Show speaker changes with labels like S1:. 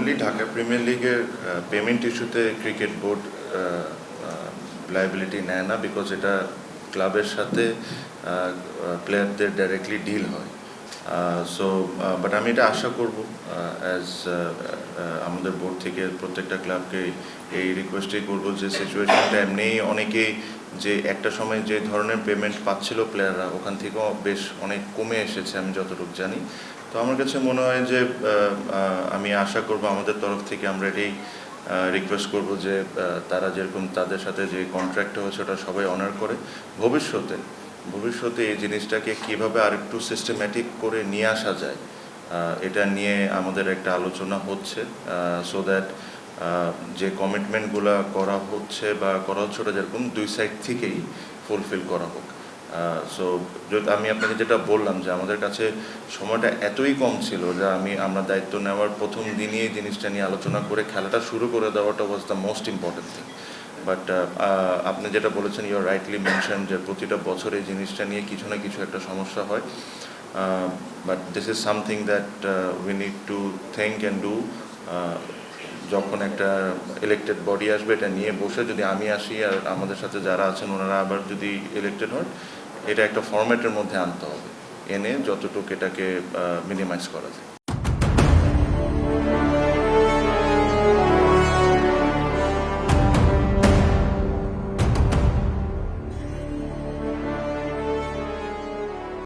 S1: Normally Dhaka premier লিগের payment ইস্যুতে cricket board liability নেয় না, বিকজ এটা ক্লাবের সাথে প্লেয়ারদের ডাইরেক্টলি ডিল হয়। সো বাট আমি এটা আশা করব অ্যাজ আমাদের বোর্ড থেকে প্রত্যেকটা ক্লাবকে এই রিকোয়েস্টই করব যে সিচুয়েশনটা এমনিই অনেকেই যে একটা সময় যে ধরনের পেমেন্ট পাচ্ছিল প্লেয়াররা, ওখান থেকেও বেশ অনেক কমে এসেছে আমি যতটুকু জানি। তো আমার কাছে মনে হয় যে আমি আশা করব আমাদের তরফ থেকে আমরা এটাই রিকোয়েস্ট করব যে তারা যেরকম তাদের সাথে যে কন্ট্রাক্ট হয়েছে ওটা সবাই অনার করে ভবিষ্যতে এই জিনিসটাকে কীভাবে আরেকটু সিস্টেম্যাটিক করে নিয়ে আসা যায়, এটা নিয়ে আমাদের একটা আলোচনা হচ্ছে, সো দ্যাট যে কমিটমেন্টগুলো করা হচ্ছে ওটা যেরকম দুই সাইড থেকেই ফুলফিল করা হোক। সো আমি আপনাকে যেটা বললাম যে আমাদের কাছে সময়টা এতই কম ছিল যে আমরা দায়িত্ব নেওয়ার প্রথম দিনই এই জিনিসটা নিয়ে আলোচনা করে খেলাটা শুরু করে দেওয়াটা was the most important thing. But আপনি যেটা বলেছেন, ইউ আর রাইটলি মেনশন যে প্রতিটা বছর এই জিনিসটা নিয়ে কিছু না কিছু একটা সমস্যা হয়, but this is something that we need to think and do. যখন একটা ইলেক্টেড বডি আসবে, এটা নিয়ে বসে যদি আমি আসি আর আমাদের সাথে যারা আছেন ওনারা আবার যদি ইলেক্টেড হন, এটা একটা ফরম্যাটের মধ্যে আনতে হবে, এনে যতটুকু এটাকে মিনিমাইজ করা যায়।